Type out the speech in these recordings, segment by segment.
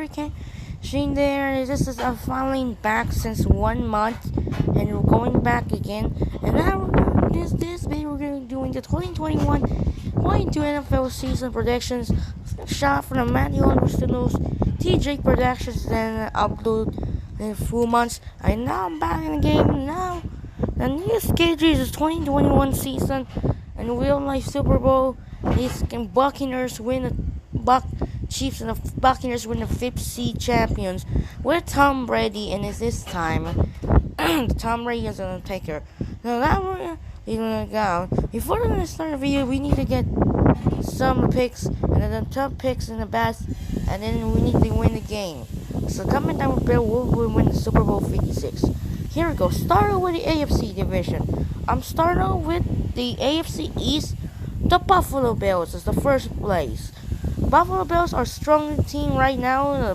you can see there, this is finally back since 1 month, and we're going back again. And now this video we're going to be doing the 2021-22 NFL season predictions, shot from the Manuel Studios, TJ Productions, and upload in 4 months. And now I'm back in the game now. The new schedule is 2021 season and real life Super Bowl. These Buccaneers win the Chiefs and the Buccaneers win the 5th seed champions with Tom Brady, and it's this time Tom Brady is gonna take her. Now that we're gonna go. Before we're gonna start the video, we need to get some picks and then the top picks and the best, and then we need to win the game. So comment down below who will win the Super Bowl 56. Here we go. Starting with the AFC division. I'm starting with the AFC East. The Buffalo Bills is the first place. Buffalo Bills are strong team right now. The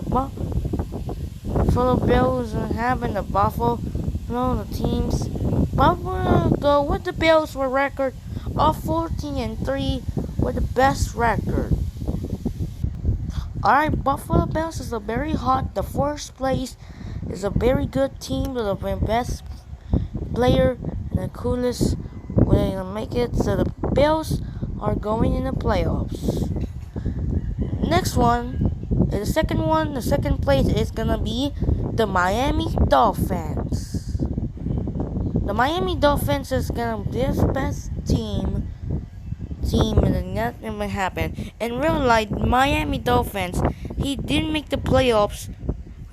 Buffalo Bills having the Buffalo the teams. But we're gonna go with the Bills with a record of 14-3 with the best record. Alright, Buffalo Bills is a very hot. The first place is a very good team with the best player and the coolest way to make it. So the Bills are going in the playoffs. Next one is the second one. The second place is gonna be the Miami Dolphins. The Miami Dolphins is gonna be the best team and nothing will happen. In real life, Miami Dolphins, he didn't make the playoffs.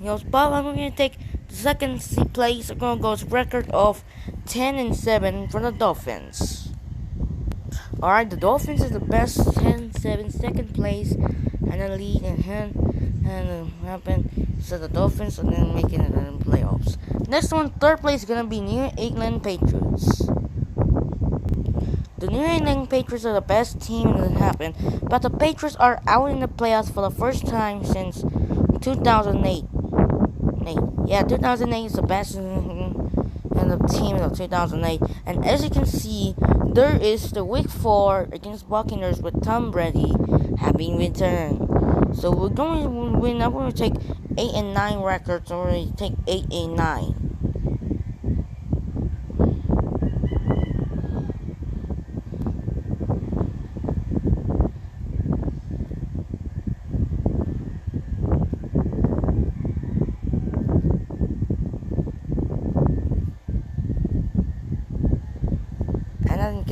But I'm gonna take the second place. I'm gonna go with record of 10-7 for the Dolphins. Alright, the Dolphins is the best 10-7, second place, and the lead and happen. So the Dolphins are then making it in the playoffs. Next one, third place is gonna be New England Patriots. The New England Patriots are the best team that happened, but the Patriots are out in the playoffs for the first time since 2008. 2008 is the best in the team of 2008. And as you can see, there is the Week 4 against Buccaneers with Tom Brady having returned. So we're going to win. I'm going to take 8-9 records. We're going to take 8-9.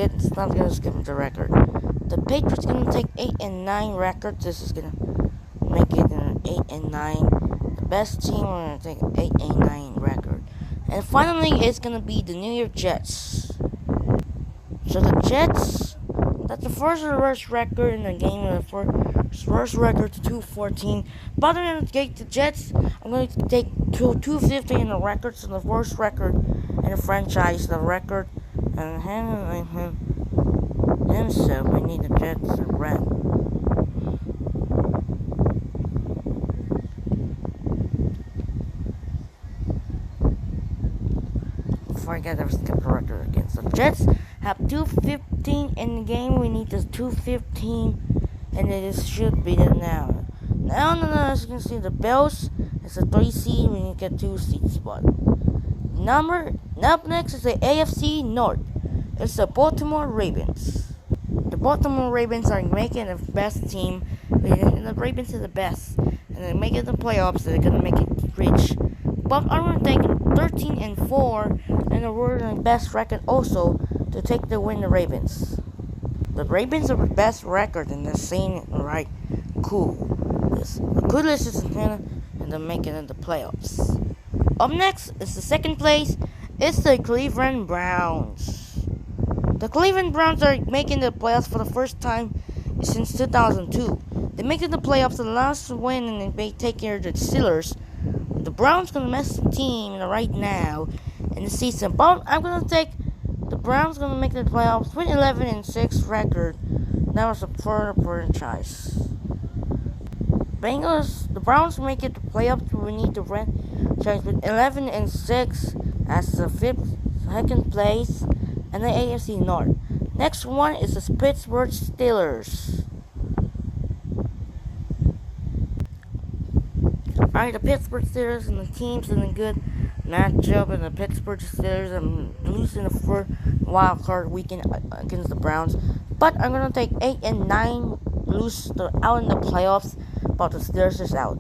It's not gonna skip the record. The Patriots gonna take 8-9 records. This is gonna make it an 8-9. The best team are gonna take an 8-9 record. And finally, it's gonna be the New York Jets. So the Jets, that's the first worst record in the game. The first record to 2-14. But I'm gonna take the Jets. I'm gonna take 250 in the records, and the worst record in the franchise. The record. And so we need the Jets to run. Before I get to skip the record again. So Jets have 215 in the game. We need this 215, and it should be there now. Now, as you can see, the Bills is a 3 seed. We need to get 2 seed spot. Up next is the AFC North. It's the Baltimore Ravens. The Baltimore Ravens are making the best team. And the Ravens are the best. And they're making the playoffs. They're going to make it rich. But I'm going to take 13-4. And we're the best record also to take the win the Ravens. The Ravens are the best record in the scene. Right? Cool. The coolest is and they're making it the playoffs. Up next is the second place. It's the Cleveland Browns. The Cleveland Browns are making the playoffs for the first time since 2002. They make it the playoffs, the last win, and they take care of the Steelers. The Browns gonna mess the team right now in the season. But I'm gonna take the Browns gonna make the playoffs with 11-6 record. That was a further franchise. The Browns make it the playoffs. We need the franchise with 11-6 as the second place. And the AFC North. Next one is the Pittsburgh Steelers. Alright, the Pittsburgh Steelers and the teams in a good matchup, and the Pittsburgh Steelers are losing the first wild card weekend against the Browns. But I'm gonna take 8 and 9 out in the playoffs, but the Steelers is out.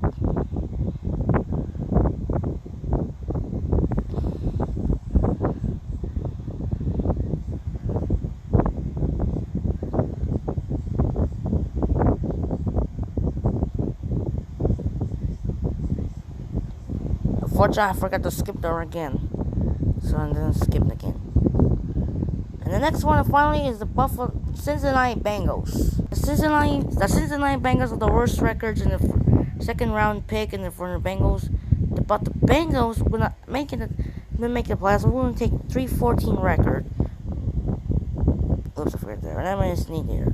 Unfortunately, I forgot to skip there again, so I'm gonna skip it again. And the next one, finally, is the Cincinnati Bengals. The Cincinnati Bengals have the worst records in the second round pick for the Bengals. But the Bengals will not make it. Make the playoffs. We're gonna take 3-14 record. Oops, I forgot there. And I'm gonna sneak there.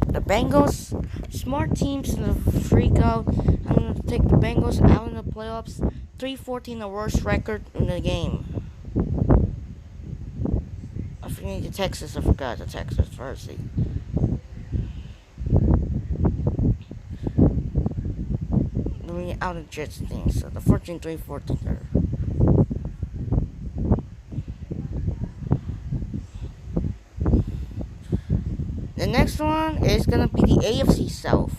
The Bengals, smart teams in the freak out. I'm going to take the Bengals out in the playoffs. 3-14, the worst record in the game. I forgot the Texas. I forgot the Texas first seed. Out of Jets team, so the 14-3-14 there. The next one is gonna be the AFC South.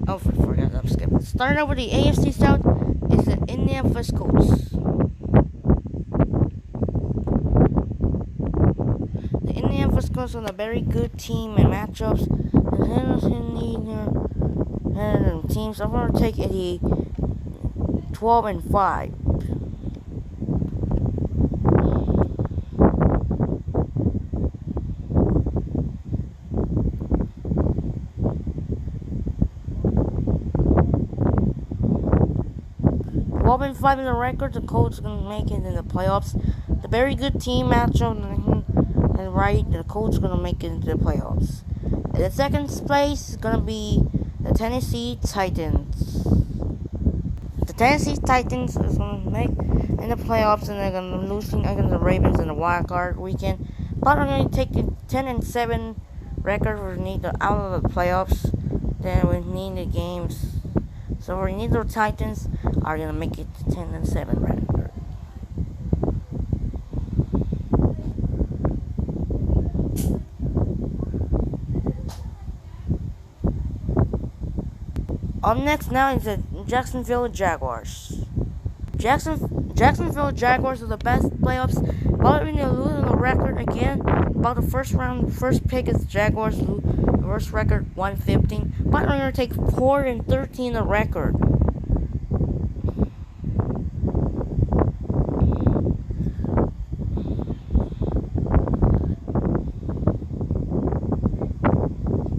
Oh, I forgot, I'm skipping. Starting out with the AFC South is the Indianapolis Colts. The Indianapolis Colts are a very good team and matchups. And teams, I'm gonna take the 12 and 5. And 5 in the record, the Colts are going to make it in the playoffs. The very good team matchup, and right, the Colts are going to make it into the playoffs. And the second place is going to be the Tennessee Titans. The Tennessee Titans is going to make in the playoffs, and they're going to lose against the Ravens in the wild card weekend. But I'm going to take the 10 and 7 record. We need the out of the playoffs. Then we need the games. So we need the Titans are gonna make it 10 and 7 record. Up next now is the Jacksonville Jaguars. Jacksonville Jaguars are the best playoffs, but we're gonna lose on the record again. About the first pick is Jaguars. Worst record 115, but we're gonna take 4 and 13 the record.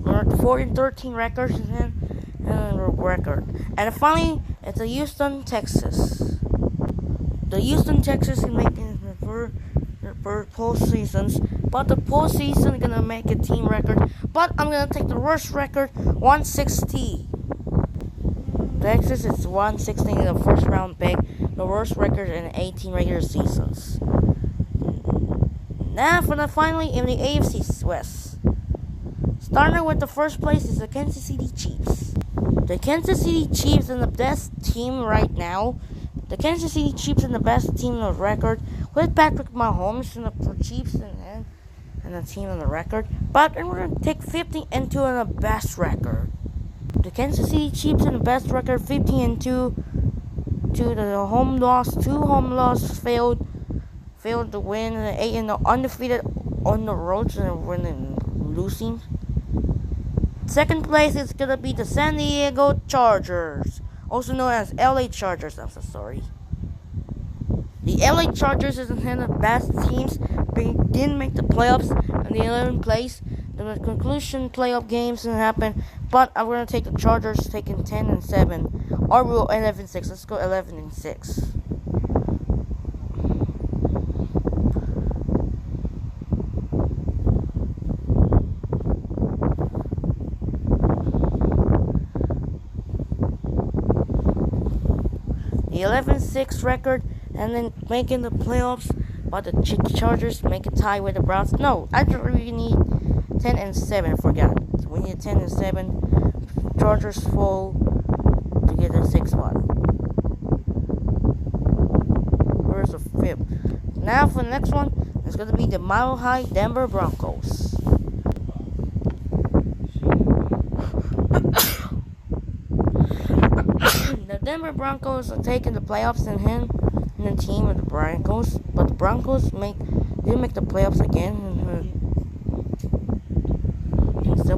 We're at 4 and 13 records and record. And finally, it's the Houston, Texas. The Houston, Texas is making it for postseasons, but the postseason is gonna make a team record. But I'm gonna take the worst record, 160. Texas is 160 in the first round pick, the worst record in 18 regular seasons. Now for the finally in the AFC West. Starting with the first place is the Kansas City Chiefs. The Kansas City Chiefs are the best team right now. The Kansas City Chiefs are the best team on the record with Patrick Mahomes and the Chiefs and the team on the record. But we're going to take 50 and 2 on the best record. The Kansas City Chiefs in the best record, 50 and 2. To the home loss, 2 home losses failed to win, 8 and undefeated on the roads and winning losing. Second place is going to be the San Diego Chargers, also known as LA Chargers. I'm so sorry. The LA Chargers is one of the best teams. They didn't make the playoffs in the 11th place. The conclusion playoff games didn't happen, but I'm going to take the Chargers, taking 10 and 7. Or we'll 11-6. Let's go 11 and 6. The 11-6 record, and then making the playoffs, but the Chargers make a tie with the Browns. No, actually we need 10 and 7. I forgot. So we need 10 and 7 Chargers fall to get the 6th spot. Where's the 5th? Now for the next one, it's going to be the Mile High Denver Broncos. The Denver Broncos are taking the playoffs in the team of the Broncos, but the Broncos didn't make the playoffs again.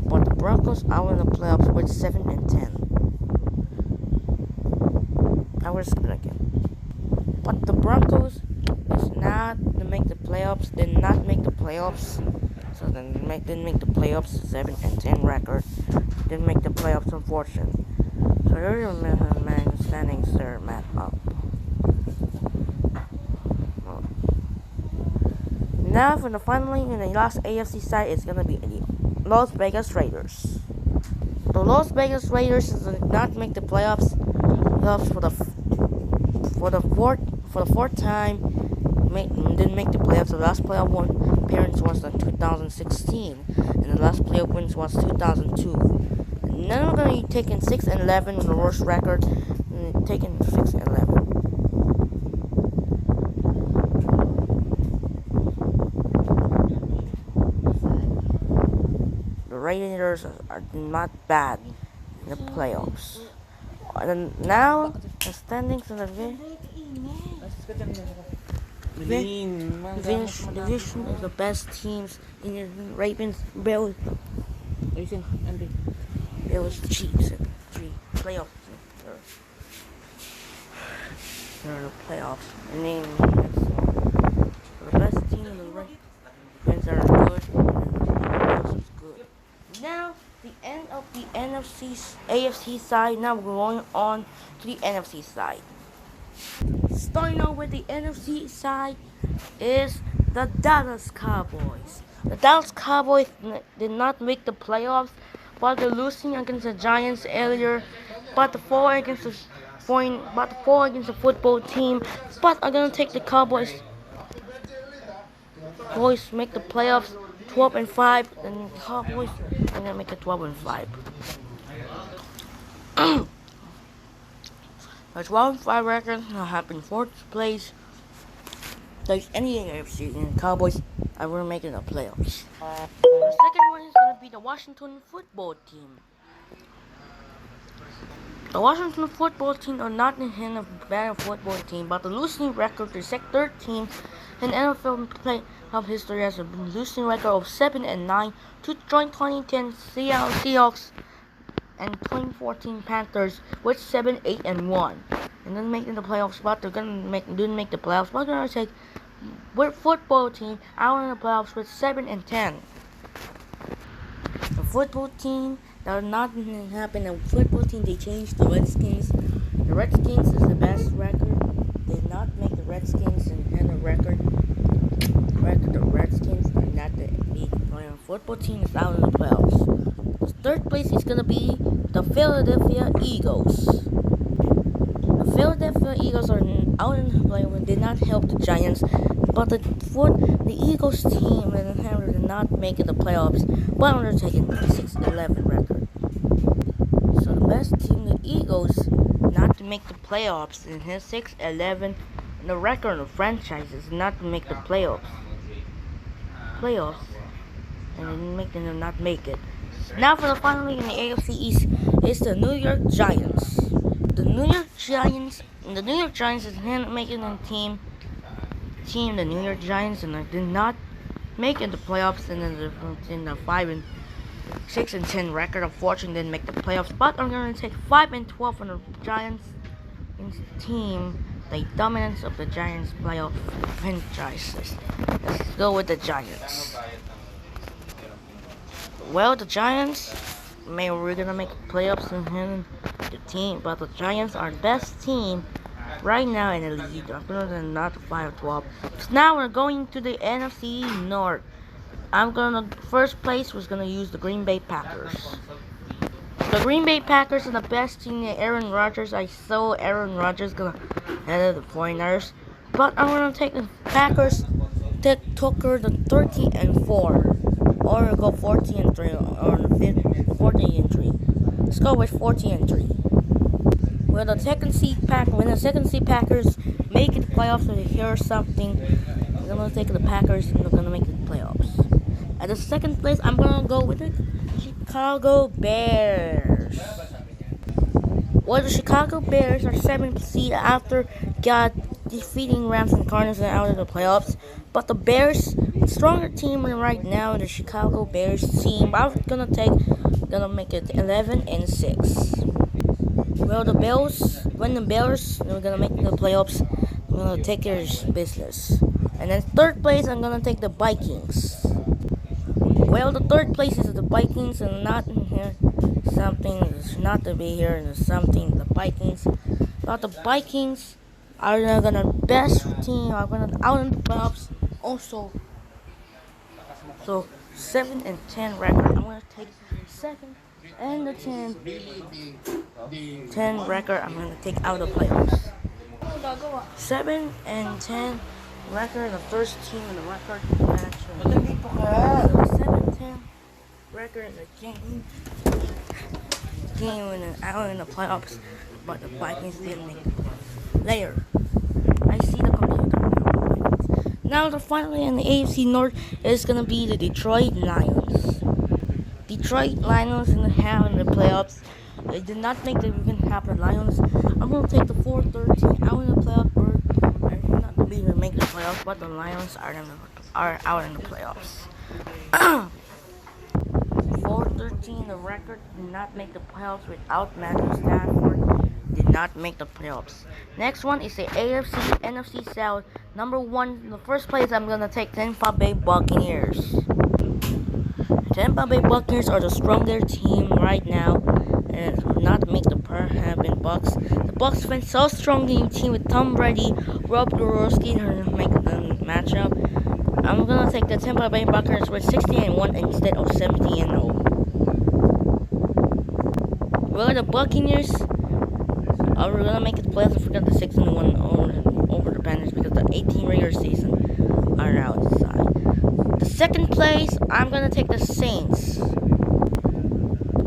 But the Broncos are in the playoffs with 7-10. I will skip it again. But the Broncos is not to make the playoffs. Did not make the playoffs. So they didn't make the playoffs. 7-10 record. Didn't make the playoffs, unfortunately. So there's a man standings there, map up. Now for the finally in the last AFC side, it's gonna be the Las Vegas Raiders. The Las Vegas Raiders did not make the playoffs for the fourth time. Didn't make the playoffs. The last playoff appearance was in 2016, and the last playoff wins was 2002. And now we're gonna be taking 6-11, the worst record, and taking 6-11. The Raiders are not bad in the playoffs. And now the standings in the division of the best teams in the Ravens, Bills, Chiefs, and 3 playoffs. They're the playoffs. And then the best team in the Ravens are good, and the Bills is good. Now the end of the AFC side. Now we're going on to the NFC side. Starting out with the NFC side is the Dallas Cowboys. The Dallas Cowboys did not make the playoffs, but they're losing against the Giants earlier. But the fall against the football team. But I'm gonna take the Cowboys. Boys make the playoffs 12-5, and the Cowboys are gonna make it 12-5. The 12-5 record have been 4th place. There's any AFC and the Cowboys are making the playoffs. The second one is gonna be the Washington football team. The Washington football team are not in a bad football team, but the losing record is 3rd team in NFL playoff history has a losing record of 7-9 to join 2010 Seattle Seahawks and 2014 Panthers with 7-8-1, and then making the playoffs. But didn't make the playoffs. But they're gonna take with football team out in the playoffs with 7-10. The football team that not happen. The football team they changed the Redskins. The Redskins is the best record. They did not make the Redskins and had a record. The Redskins are not the league. The football team is out in the playoffs. The 3rd place is gonna be the Philadelphia Eagles. The Philadelphia Eagles are out in the playoffs. Did not help the Giants, but the Eagles team did not make it the playoffs. But they're taking 6-11 record. So the best team, the Eagles, not to make the playoffs in his 6-11. The record of franchises not to make the playoffs, and them not make it. Now for the final league in the AFC East is the New York Giants. The New York Giants is making a team. The New York Giants and did not make it the playoffs in the 6-10 record. Unfortunately, didn't make the playoffs. But I'm gonna take 5-12 from the Giants team. The dominance of the Giants playoff franchises. Let's go with the Giants. Well, the Giants, we're gonna make playoffs in the team, but the Giants are the best team right now in the league, other than not 5-12. So now we're going to the NFC North. First place was gonna use the Green Bay Packers. The Green Bay Packers are the best team. Aaron Rodgers. I saw Aaron Rodgers gonna head the 49ers, but I'm gonna take the Packers. Took her the 13-4, or go 14-3, or 14-3. let's go with 14-3. When the second seed Packers make it playoffs, so here's something. I'm gonna take the Packers and they're gonna make the playoffs. At the second place, I'm gonna go with the Chicago Bears. Well, the Chicago Bears are 7th seed after defeating Rams and Cardinals out of the playoffs. But the Bears, stronger team right now, the Chicago Bears team, I'm gonna make it 11-6. Well, the Bears, when the Bears are gonna make the playoffs, I'm gonna take their business. And then third place, I'm gonna take the Vikings. Well, the third place is the Vikings, and not in here. Something is not to be here, and something the Vikings. But the Vikings are gonna best team. Are gonna out in the playoffs. Also, so 7-10 record. I'm gonna take second and the 10 record. I'm gonna take out the playoffs. 7-10 record. The first team in the record match. 7-10 record in the game out in the playoffs, but the Vikings didn't make it. Later, I see the computer now. Finally in the AFC North is gonna be the Detroit Lions. Detroit Lions in the playoffs. They did not make the even half the Lions. I'm gonna take the 4-13 out in the playoffs. They're not gonna be able to make the playoffs, but the Lions are out in the playoffs. 4-13, the record did not make the playoffs without Matthew Stafford. Did not make the playoffs. Next one is the NFC South. Number 1, in the first place, I'm gonna take Tampa Bay Buccaneers. Tampa Bay Buccaneers are the stronger team right now, and did not make the happen. Bucks. The Bucks went so strong team with Tom Brady, Rob Gronkowski to make the matchup. I'm gonna take the Tampa Bay Buccaneers with 16-1 instead of 17-0. Well, the Buccaneers are gonna make it playoffs. I forgot the 6-1 over the Panthers because the 18 regular season are outside. The second place, I'm gonna take the Saints.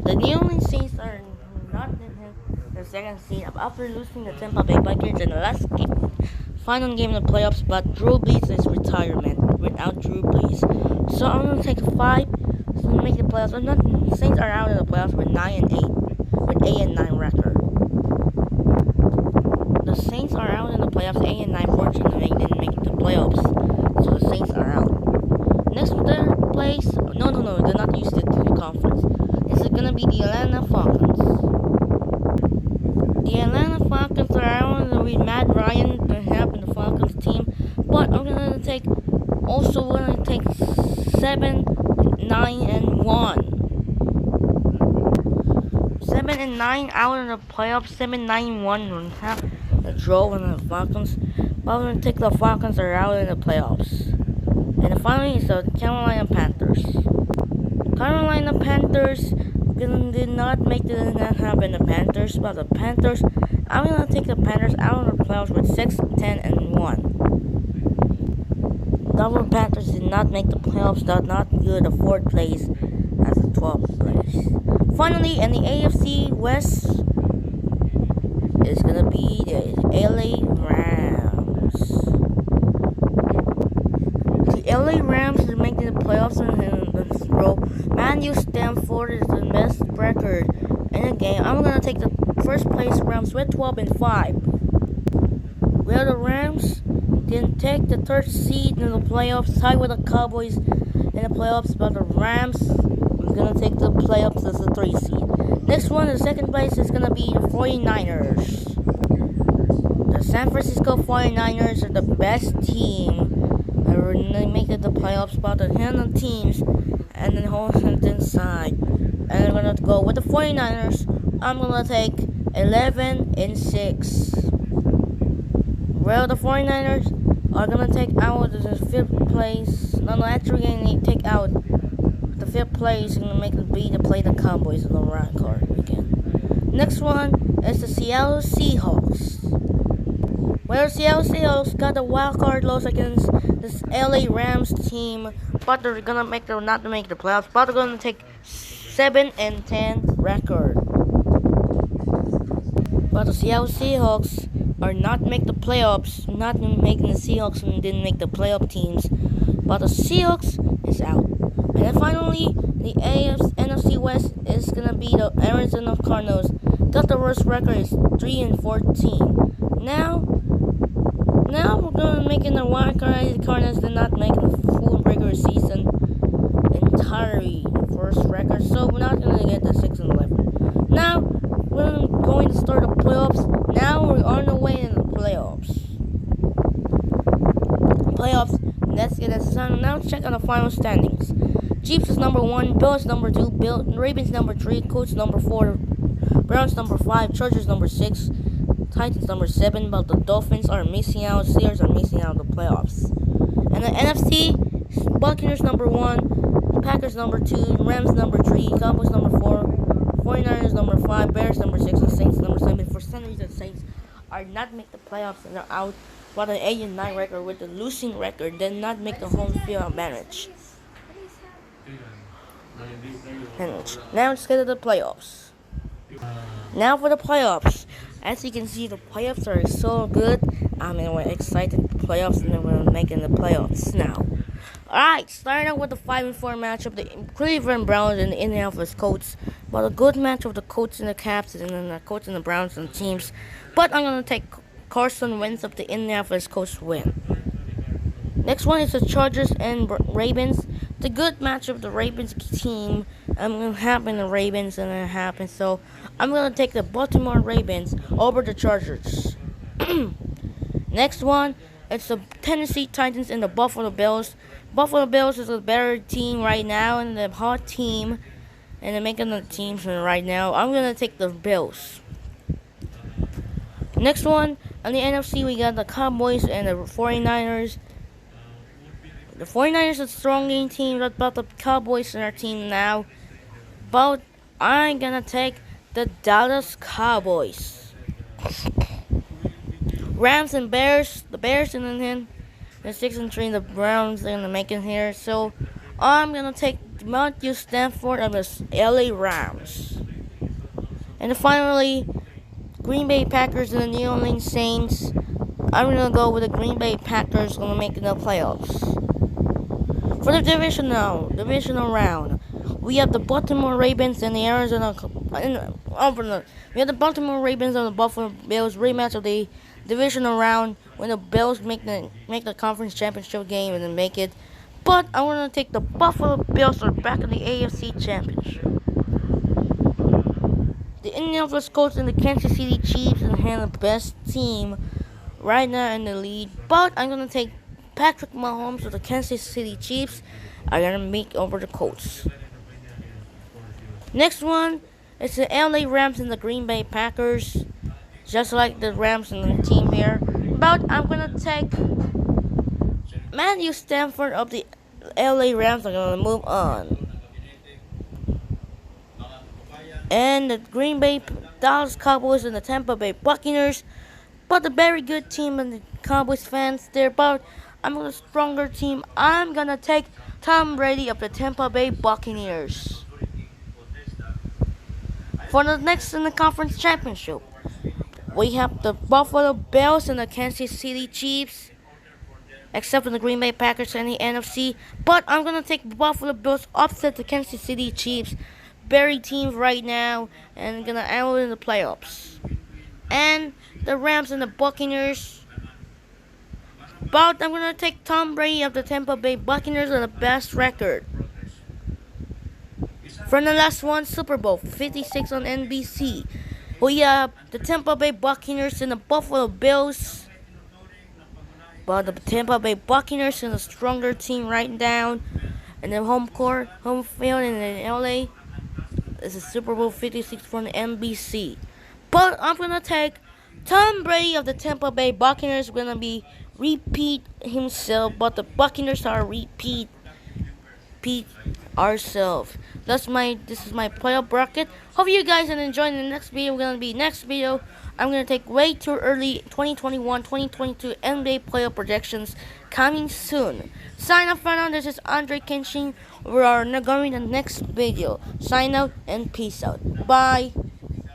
The New Orleans Saints are not in the second seed after losing the Tampa Bay Buccaneers in the last final game of the playoffs, but Drew Brees is retirement without Drew Brees. So I'm gonna take 5 to make the playoffs. The Saints are out of the playoffs with 9-8, with 8-9 record. The Saints are out in the playoffs, 8-9. Fortunately, they didn't make the playoffs, so the Saints are out. Next, third place. No, they're not used to the conference. This is gonna be the Atlanta Falcons. The Atlanta Falcons are out with Matt Ryan to help in the Falcons team, but I'm gonna take 7-9-1. 7-9 out in the playoffs. 7-9-1 have the draw in the Falcons, but I'm gonna take the Falcons are out in the playoffs. And finally is the Carolina Panthers. Carolina Panthers did not make the happen. The Panthers, but the Panthers, I'm gonna take the Panthers out of the playoffs with 6-10-1. The Panthers did not make the playoffs. They're not good. The 4th place as the 12th place. Finally, in the AFC West is gonna be the LA Rams. The LA Rams are making the playoffs in the row. Matthew Stafford is the best record in the game. I'm gonna take the first place Rams with 12-5. Well, the Rams didn't take the 3rd seed in the playoffs, tied with the Cowboys in the playoffs, but the Rams are gonna take the playoffs as the 3rd seed. Next one, the second place is gonna be the 49ers. The San Francisco 49ers are the best team. They make it the playoffs, but the handle teams and the whole sentence side. And I'm gonna go with the 49ers. I'm gonna take 11-6. Well, the 49ers are gonna take out the 5th place. No, actually, they take out the 5th place and make it be to play the Cowboys in the wild card again. Next one is the Seattle Seahawks. Well, Seattle Seahawks got the wild card loss against this LA Rams team, but they're gonna not make the playoffs, but they're gonna take 7-10 record. But the Seattle Seahawks are not make the playoffs, not making the Seahawks and didn't make the playoff teams. But the Seahawks is out. And then finally, the NFC West is gonna be the Arizona Cardinals. Got the worst record is 3-14. Now we're gonna make in the wild card. The Cardinals did not make the full regular season entirely first record, so we're not gonna get the 6-11. Now we're going to start the playoffs. Now we're on the way in the playoffs. Let's get it started. Now check out the final standings. Chiefs is number 1, Bills number 2, Ravens number 3, Colts number 4, Browns number 5, Chargers number 6, Titans number 7, but the Dolphins are missing out. Steelers are missing out of the playoffs. And the NFC, Buccaneers number 1, Packers number 2, Rams number 3, Cowboys number 4, 49ers number 5, Bears number 6, and Saints number 7. For some reason, Saints are not make the playoffs and are out. But an 8-9 record with the losing record did not make the home field advantage. And now let's get to the playoffs. Now for the playoffs. As you can see, the playoffs are so good. We're excited for the playoffs, and we're making the playoffs now. Alright, starting out with the 5-4 matchup, the Cleveland Browns and the Indianapolis Colts. But a good match of the Colts and the Caps, and then the Colts and the Browns and the teams. But I'm gonna take Carson Wentz of the Indianapolis Colts win. Next one is the Chargers and Ravens. The good match of the Ravens team. I'm gonna happen the Ravens and it happens. So I'm gonna take the Baltimore Ravens over the Chargers. Next one, it's the Tennessee Titans and the Buffalo Bills. Buffalo Bills is a better team right now and the hot team, and they're making the teams right now. I'm gonna take the Bills. Next one, on the NFC, we got the Cowboys and the 49ers. The 49ers are a strong team, but the Cowboys are our team now. But I'm gonna take the Dallas Cowboys. Rams and Bears. The Bears and then the 6-3. The Browns are gonna make it here. So I'm gonna take Matthew Stafford of the LA Rams. And finally, Green Bay Packers and the New Orleans Saints. I'm gonna go with the Green Bay Packers gonna make the playoffs. For the divisional round, we have the Baltimore Ravens and the Arizona. We have the Baltimore Ravens and the Buffalo Bills rematch of the divisional round when the Bills make the conference championship game and then make it. But I want to take the Buffalo Bills are back in the AFC Championship. The Indianapolis Colts and the Kansas City Chiefs and have the best team right now in the league. But I'm gonna take Patrick Mahomes of the Kansas City Chiefs are gonna make over the Colts. Next one is the LA Rams and the Green Bay Packers. Just like the Rams and the team here. But I'm gonna take Matthew Stafford of the LA Rams are gonna move on. And the Green Bay Dallas Cowboys and the Tampa Bay Buccaneers. But a very good team and the Cowboys fans there. But I'm a stronger team. I'm gonna take Tom Brady of the Tampa Bay Buccaneers. For the next in the conference championship, we have the Buffalo Bills and the Kansas City Chiefs. Except for the Green Bay Packers and the NFC. But I'm gonna take the Buffalo Bills upset the Kansas City Chiefs. Very teams right now and gonna out in the playoffs. And the Rams and the Buccaneers. But I'm gonna take Tom Brady of the Tampa Bay Buccaneers on the best record. From the last one, Super Bowl 56 on NBC. We have the Tampa Bay Buccaneers and the Buffalo Bills. But the Tampa Bay Buccaneers is a stronger team right now. And the home field in LA. This is Super Bowl 56 from the NBC. But I'm going to take Tom Brady of the Tampa Bay Buccaneers. Going to be repeat himself. But the Buccaneers are repeat ourselves. This is my playoff bracket. Hope you guys are enjoying the next video. Next video. I'm going to take way too early 2021-2022 NBA playoff projections coming soon. Sign up for now. This is Andrei Kenshin. We are going to the next video. Sign out and peace out. Bye.